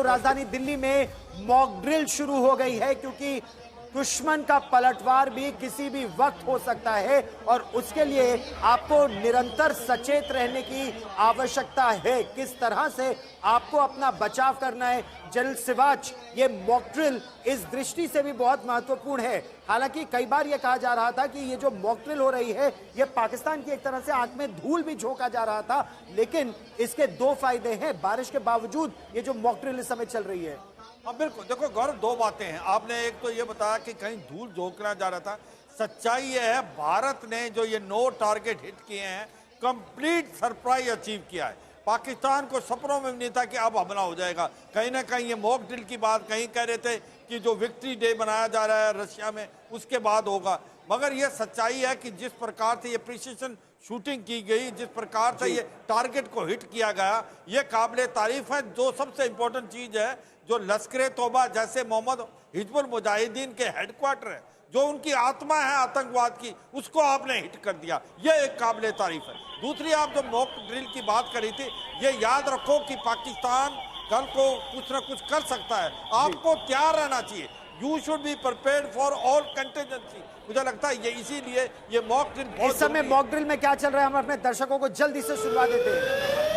राजधानी दिल्ली में mock drill शुरू हो गई है, क्योंकि दुश्मन का पलटवार भी किसी भी वक्त हो सकता है और उसके लिए आपको निरंतर सचेत रहने की आवश्यकता है। किस तरह से आपको अपना बचाव करना है, जनरल सिवाच, ये मॉक ड्रिल इस दृष्टि से भी बहुत महत्वपूर्ण है। हालांकि कई बार यह कहा जा रहा था कि ये जो मॉक ड्रिल हो रही है, ये पाकिस्तान की एक तरह से आंख में धूल भी झोंका जा रहा था, लेकिन इसके दो फायदे हैं। बारिश के बावजूद ये जो मॉक ड्रिल इस समय चल रही है। हाँ बिल्कुल, देखो गौरव, दो बातें हैं। आपने एक तो ये बताया कि कहीं धूल झोंकना जा रहा था। सच्चाई ये है, भारत ने जो ये 9 टारगेट हिट किए हैं, कंप्लीट सरप्राइज अचीव किया है। पाकिस्तान को सपनों में नहीं था कि अब हमला हो जाएगा। कहीं ना कहीं ये मॉक ड्रिल की बात, कहीं कह रहे थे कि जो विक्ट्री डे मनाया जा रहा है रशिया में, उसके बाद होगा। मगर ये सच्चाई है कि जिस प्रकार से ये प्रिसीजन शूटिंग की गई, जिस प्रकार से ये टारगेट को हिट किया गया, ये काबिले तारीफ है। जो सबसे इंपॉर्टेंट चीज है, जो लश्कर तौबा जैसे मोहम्मद हिजबुल मुजाहिदीन के हेडक्वार्टर है, जो उनकी आत्मा है आतंकवाद की, उसको आपने हिट कर दिया, ये एक काबिले तारीफ है। दूसरी, आप जो मॉक ड्रिल की बात करी थी, ये याद रखो कि पाकिस्तान कल को कुछ ना कुछ कर सकता है। आपको तैयार रहना चाहिए। You should be prepared for all contingency. मुझे लगता है ये इसीलिए ये मॉक ड्रिल, इस समय मॉक ड्रिल में क्या चल रहा है, हम अपने दर्शकों को जल्दी से सुनवा देते हैं।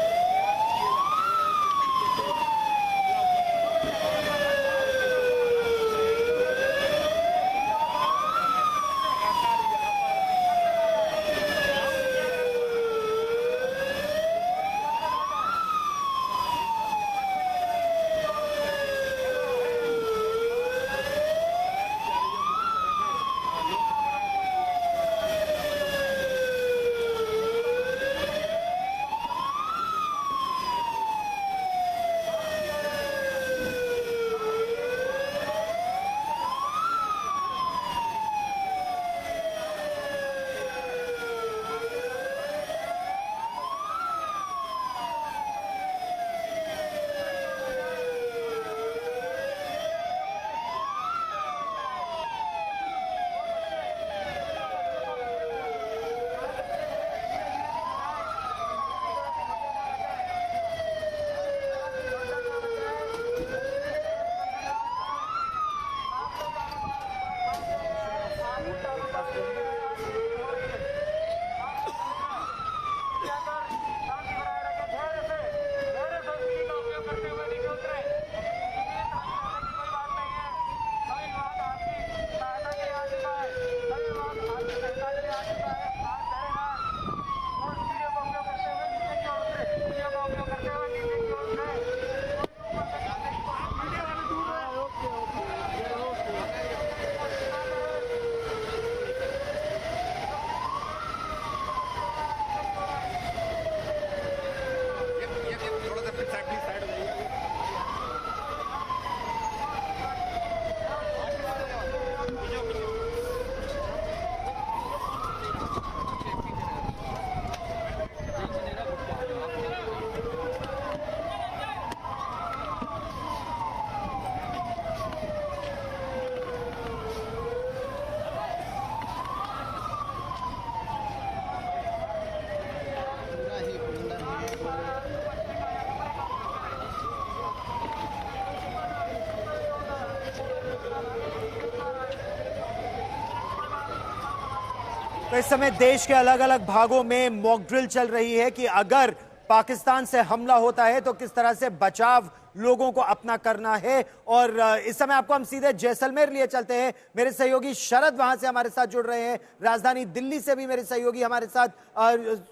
तो इस समय देश के अलग अलग भागों में मॉक ड्रिल चल रही है कि अगर पाकिस्तान से हमला होता है तो किस तरह से बचाव लोगों को अपना करना है। और इस समय आपको हम सीधे जैसलमेर लिए चलते हैं। मेरे सहयोगी शरद वहां से हमारे साथ जुड़ रहे हैं, राजधानी दिल्ली से भी मेरे सहयोगी हमारे साथ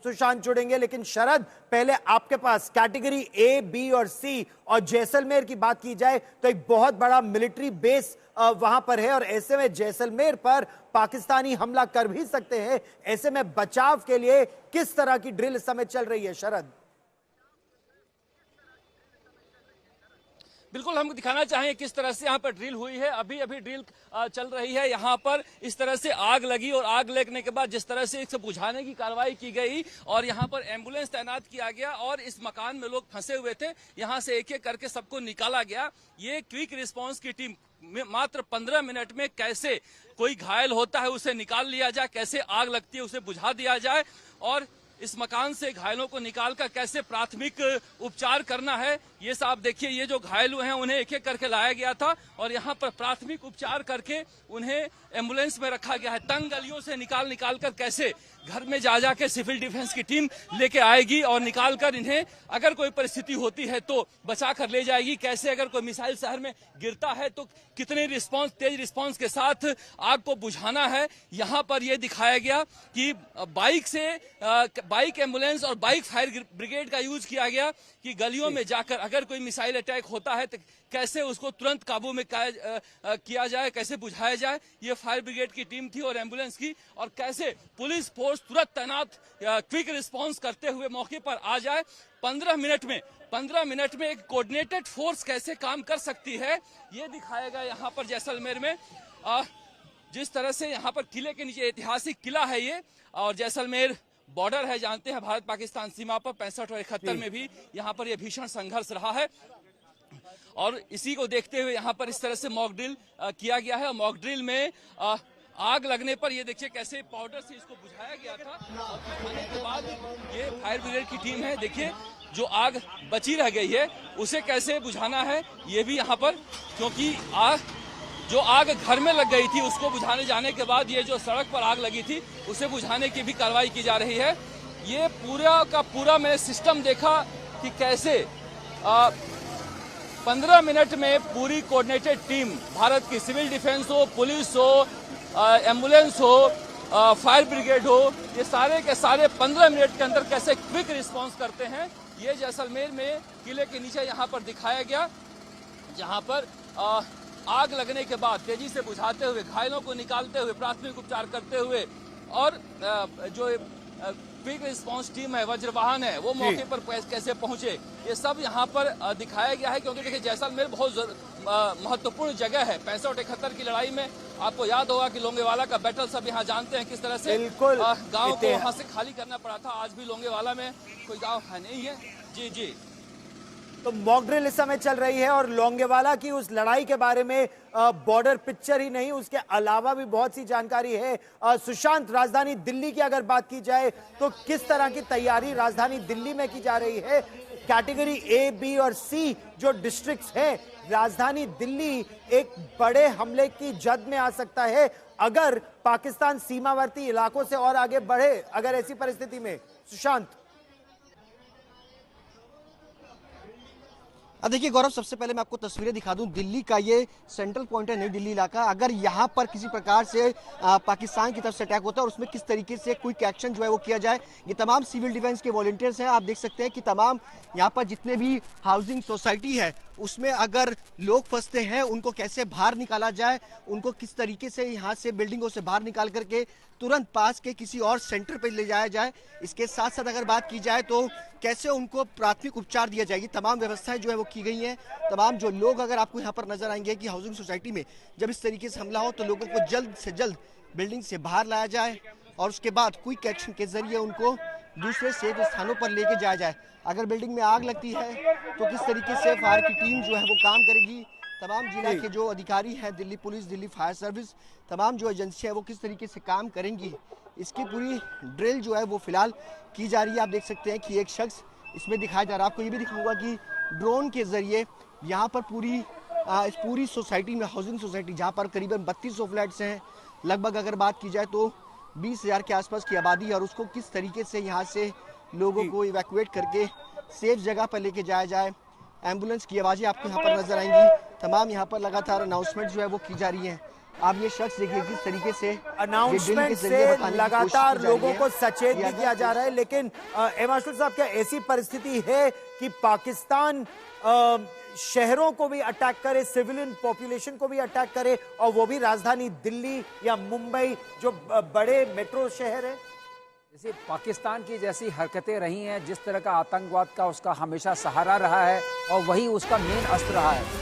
सुशांत जुड़ेंगे। लेकिन शरद, पहले आपके पास कैटेगरी ए, बी और सी और जैसलमेर की बात की जाए तो एक बहुत बड़ा मिलिट्री बेस वहां पर है और ऐसे में जैसलमेर पर पाकिस्तानी हमला कर भी सकते हैं। ऐसे में बचाव के लिए किस तरह की ड्रिल इस समय चल रही है शरद? बिल्कुल, हम दिखाना चाहेंगे किस तरह से यहाँ पर ड्रिल हुई है। अभी ड्रिल चल रही है। यहाँ पर इस तरह से आग लगी और आग लगने के बाद जिस तरह से इसे बुझाने की कार्रवाई की गई और यहाँ पर एम्बुलेंस तैनात किया गया और इस मकान में लोग फंसे हुए थे, यहाँ से एक एक करके सबको निकाला गया। ये क्विक रिस्पांस की टीम मात्र 15 मिनट में कैसे कोई घायल होता है उसे निकाल लिया जाए, कैसे आग लगती है उसे बुझा दिया जाए और इस मकान से घायलों को निकालकर कैसे प्राथमिक उपचार करना है, ये साहब देखिए, ये जो घायल हुए हैं उन्हें एक एक करके लाया गया था और यहाँ पर प्राथमिक उपचार करके उन्हें एम्बुलेंस में रखा गया है। तंग गलियों से निकाल कर कैसे घर में जा के सिविल डिफेंस की टीम लेके आएगी और निकाल कर इन्हें अगर कोई परिस्थिति होती है तो बचा कर ले जाएगी। कैसे अगर कोई मिसाइल शहर में गिरता है तो कितने तेज रिस्पांस के साथ आग को बुझाना है। यहाँ पर यह दिखाया गया कि बाइक एम्बुलेंस और बाइक फायर ब्रिगेड का यूज किया गया कि गलियों में जाकर अगर कोई मिसाइल अटैक होता है तो कैसे उसको तुरंत काबू में किया जाए, कैसे बुझाया जाए। ये फायर ब्रिगेड की टीम थी और एम्बुलेंस की, और कैसे पुलिस फोर्स तुरंत तैनात क्विक रिस्पांस करते हुए मौके पर आ जाए। 15 मिनट में एक कोऑर्डिनेटेड फोर्स कैसे काम कर सकती है ये दिखाया गया यहाँ पर जैसलमेर में। जिस तरह से यहाँ पर किले के नीचे ऐतिहासिक किला है ये, और जैसलमेर बॉर्डर है, जानते हैं भारत पाकिस्तान सीमा पर 65 और 71 में भी यहाँ पर यह भीषण संघर्ष रहा है। और इसी को देखते हुए यहाँ पर इस तरह से मॉक ड्रिल किया गया है। मॉक ड्रिल में आग लगने पर ये देखिए कैसे पाउडर से इसको बुझाया गया था और बुझाने के बाद ये फायर ब्रिगेड की टीम है, देखिए जो आग बची रह गई है उसे कैसे बुझाना है ये भी यहाँ पर, क्योंकि जो आग घर में लग गई थी उसको बुझाने जाने के बाद ये जो सड़क पर आग लगी थी उसे बुझाने की भी कार्रवाई की जा रही है। ये पूरा का पूरा मैंने सिस्टम देखा कि कैसे 15 मिनट में पूरी कोऑर्डिनेटेड टीम, भारत की सिविल डिफेंस हो, पुलिस हो, एम्बुलेंस हो, फायर ब्रिगेड हो, ये सारे के सारे 15 मिनट के अंदर कैसे क्विक रिस्पांस करते हैं ये जैसलमेर में किले के नीचे यहाँ पर दिखाया गया, जहाँ पर आग लगने के बाद तेजी से बुझाते हुए, घायलों को निकालते हुए, प्राथमिक उपचार करते हुए, और जो क्विक रिस्पांस टीम है, वज्रवाहन है, वो मौके पर कैसे पहुंचे, ये सब यहाँ पर दिखाया गया है। क्योंकि देखिए जैसलमेर बहुत महत्वपूर्ण जगह है। 65-71 की लड़ाई में आपको याद होगा कि लोंगेवाला का बैटल सब यहाँ जानते हैं किस तरह से गांव को वहां से खाली करना पड़ा था। आज भी लोंगेवाला में कोई गांव है नहीं है। जी जी, तो मॉक ड्रिल इस समय चल रही है और लोंगेवाला की उस लड़ाई के बारे में बॉर्डर पिक्चर ही नहीं, उसके अलावा भी बहुत सी जानकारी है। सुशांत, राजधानी दिल्ली की अगर बात की जाए तो किस तरह की तैयारी राजधानी दिल्ली में की जा रही है? कैटेगरी ए, बी और सी जो डिस्ट्रिक्ट्स हैं, राजधानी दिल्ली एक बड़े हमले की जद में आ सकता है अगर पाकिस्तान सीमावर्ती इलाकों से और आगे बढ़े, अगर ऐसी परिस्थिति में। सुशांत, अब देखिए गौरव, सबसे पहले मैं आपको तस्वीरें दिखा दूं। दिल्ली का ये सेंट्रल पॉइंट है, नई दिल्ली इलाका। अगर यहाँ पर किसी प्रकार से पाकिस्तान की तरफ से अटैक होता है और उसमें किस तरीके से क्विक एक्शन जो है वो किया जाए, ये तमाम सिविल डिफेंस के वॉलंटियर्स हैं। आप देख सकते हैं कि तमाम यहाँ पर जितने भी हाउसिंग सोसाइटी है उसमें अगर लोग फंसते हैं उनको कैसे बाहर निकाला जाए, उनको किस तरीके से यहाँ से बिल्डिंगों से बाहर निकाल करके तुरंत पास के किसी और सेंटर पर ले जाया जाए। इसके साथ साथ अगर बात की जाए तो कैसे उनको प्राथमिक उपचार दिया जाएगी, तमाम व्यवस्थाएं जो है वो की गई हैं। तमाम जो लोग अगर आपको यहाँ पर नजर आएंगे कि हाउसिंग सोसाइटी में जब इस तरीके से हमला हो तो लोगों को जल्द से जल्द बिल्डिंग से बाहर लाया जाए और उसके बाद क्विक एक्शन के जरिए उनको दूसरे सेफ स्थानों पर लेके जाया जाए। अगर बिल्डिंग में आग लगती है तो किस तरीके से फायर की टीम जो है वो काम करेगी, तमाम जिला के जो अधिकारी हैं, Delhi police, Delhi fire service, तमाम जो एजेंसी है वो किस तरीके से काम करेंगी, इसकी पूरी ड्रिल जो है वो फिलहाल की जा रही है। आप देख सकते हैं कि एक शख्स इसमें दिखाया जा रहा है। आपको ये भी दिखाऊंगा कि ड्रोन के जरिए यहाँ पर इस पूरी सोसाइटी में, हाउसिंग सोसाइटी जहाँ पर करीबन 3200 फ्लैट्स हैं, लगभग अगर बात की जाए तो 20,000 के आसपास की आबादी है, और उसको किस तरीके से यहाँ से लोगों को इवैक्यूएट करके सेफ जगह पर लेके जाया जाए। एम्बुलेंस की आवाज़ें आपको यहाँ पर नजर आएंगी। तमाम यहाँ पर लगातार अनाउंसमेंट जो है वो की जा रही है। आप ये शख्स देखिए किस तरीके से अनाउंसमेंट से लगातार लोगों को सचेत भी किया जा रहा है। लेकिन एमाशुल साहब, क्या ऐसी परिस्थिति है कि पाकिस्तान शहरों को भी अटैक करे, सिविलियन पॉपुलेशन को भी अटैक करे, और वो भी राजधानी दिल्ली या मुंबई जो बड़े मेट्रो शहर है? जैसे पाकिस्तान की जैसी हरकतें रही हैं, जिस तरह का आतंकवाद का उसका हमेशा सहारा रहा है और वही उसका मेन अस्त्र रहा है।